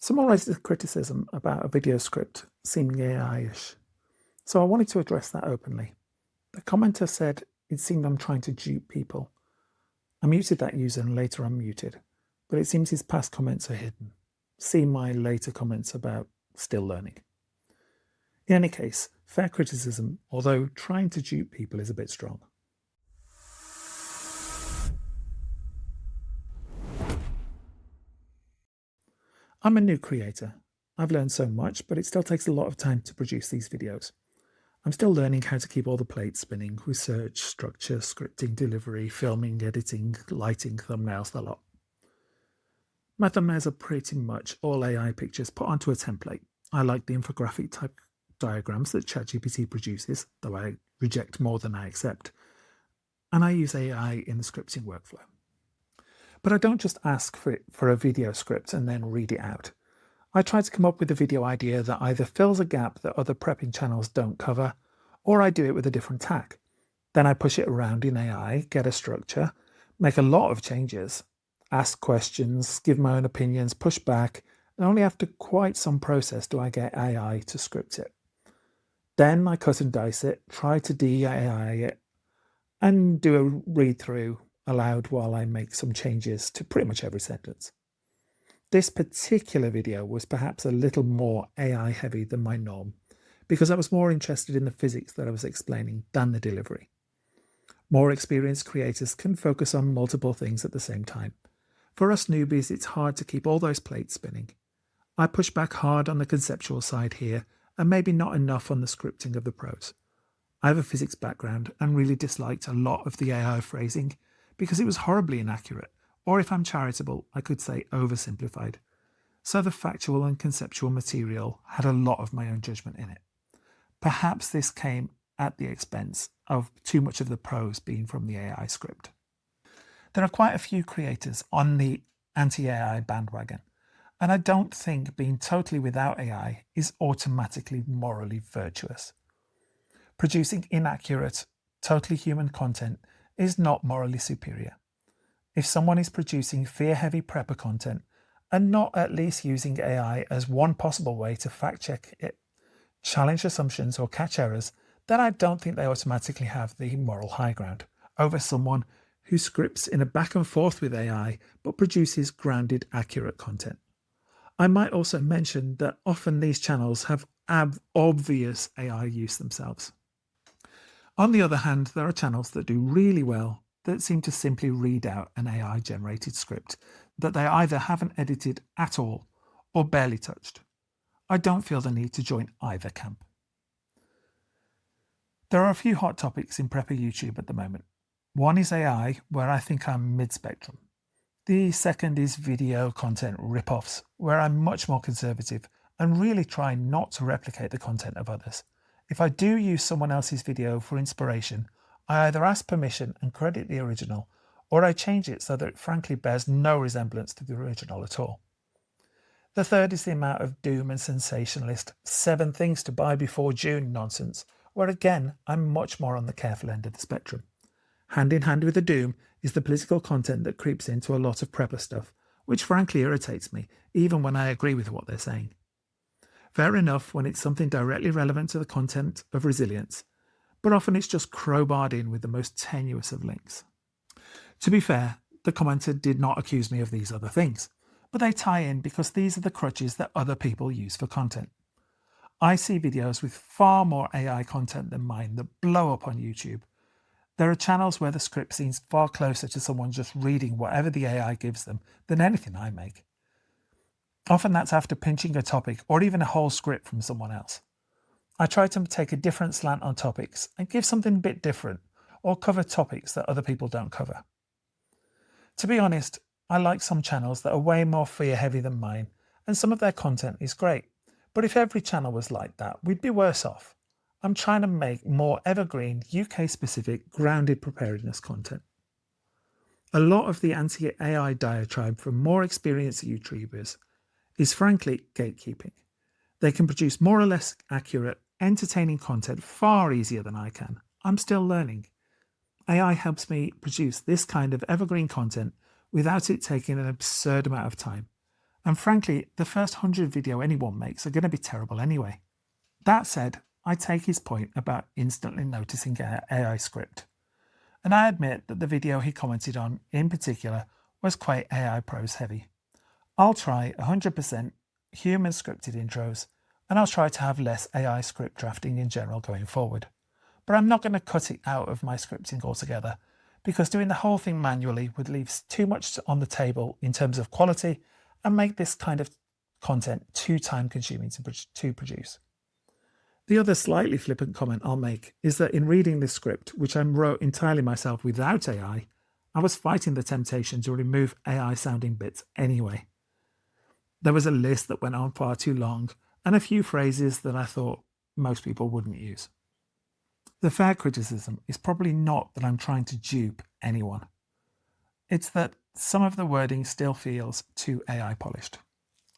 Someone raised a criticism about a video script seeming AI-ish, so I wanted to address that openly. The commenter said it seemed I'm trying to dupe people. I muted that user and later unmuted, but it seems his past comments are hidden. See my later comments about still learning. In any case, fair criticism, although trying to dupe people is a bit strong. I'm a new creator. I've learned so much, but it still takes a lot of time to produce these videos. I'm still learning how to keep all the plates spinning: research, structure, scripting, delivery, filming, editing, lighting, thumbnails, the lot. My thumbnails are pretty much all AI pictures put onto a template. I like the infographic type diagrams that ChatGPT produces, though I reject more than I accept. And I use AI in the scripting workflow. But I don't just ask for a video script and then read it out. I try to come up with a video idea that either fills a gap that other prepping channels don't cover, or I do it with a different tack. Then I push it around in AI, get a structure, make a lot of changes, ask questions, give my own opinions, push back, and only after quite some process do I get AI to script it. Then I cut and dice it, try to de-AI it, and do a read-through aloud while I make some changes to pretty much every sentence. This particular video was perhaps a little more AI heavy than my norm, because I was more interested in the physics that I was explaining than the delivery. More experienced creators can focus on multiple things at the same time. For us newbies, it's hard to keep all those plates spinning. I push back hard on the conceptual side here, and maybe not enough on the scripting of the pros. I have a physics background and really disliked a lot of the AI phrasing because it was horribly inaccurate, or if I'm charitable, I could say oversimplified. So the factual and conceptual material had a lot of my own judgment in it. Perhaps this came at the expense of too much of the prose being from the AI script. There are quite a few creators on the anti-AI bandwagon, and I don't think being totally without AI is automatically morally virtuous. Producing inaccurate, totally human content is not morally superior. If someone is producing fear-heavy prepper content and not at least using AI as one possible way to fact-check it, challenge assumptions or catch errors, then I don't think they automatically have the moral high ground over someone who scripts in a back and forth with AI but produces grounded, accurate content. I might also mention that often these channels have obvious AI use themselves. On the other hand, there are channels that do really well that seem to simply read out an AI-generated script that they either haven't edited at all or barely touched. I don't feel the need to join either camp. There are a few hot topics in prepper YouTube at the moment. One is AI, where I think I'm mid-spectrum. The second is video content rip-offs, where I'm much more conservative and really try not to replicate the content of others. If I do use someone else's video for inspiration, I either ask permission and credit the original, or I change it so that it frankly bears no resemblance to the original at all. The third is the amount of doom and sensationalist 7 things to buy before June nonsense, where again, I'm much more on the careful end of the spectrum. Hand in hand with the doom is the political content that creeps into a lot of prepper stuff, which frankly irritates me, even when I agree with what they're saying. Fair enough when it's something directly relevant to the content of resilience, but often it's just crowbarred in with the most tenuous of links. To be fair, the commenter did not accuse me of these other things, but they tie in because these are the crutches that other people use for content. I see videos with far more AI content than mine that blow up on YouTube. There are channels where the script seems far closer to someone just reading whatever the AI gives them than anything I make. Often that's after pinching a topic or even a whole script from someone else. I try to take a different slant on topics and give something a bit different, or cover topics that other people don't cover. To be honest, I like some channels that are way more fear heavy than mine, and some of their content is great. But if every channel was like that, we'd be worse off. I'm trying to make more evergreen, UK-specific, grounded preparedness content. A lot of the anti-AI diatribe from more experienced YouTubers is frankly gatekeeping. They can produce more or less accurate, entertaining content far easier than I can. I'm still learning. AI helps me produce this kind of evergreen content without it taking an absurd amount of time. And frankly, the first 100 video anyone makes are going to be terrible anyway. That said, I take his point about instantly noticing AI script. And I admit that the video he commented on in particular was quite AI prose heavy. I'll try 100% human scripted intros, and I'll try to have less AI script drafting in general going forward. But I'm not going to cut it out of my scripting altogether, because doing the whole thing manually would leave too much on the table in terms of quality and make this kind of content too time consuming to produce. The other slightly flippant comment I'll make is that in reading this script, which I wrote entirely myself without AI, I was fighting the temptation to remove AI sounding bits anyway. There was a list that went on far too long and a few phrases that I thought most people wouldn't use. The fair criticism is probably not that I'm trying to dupe anyone. It's that some of the wording still feels too AI polished.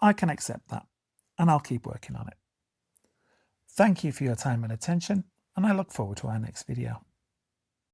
I can accept that, and I'll keep working on it. Thank you for your time and attention, and I look forward to our next video.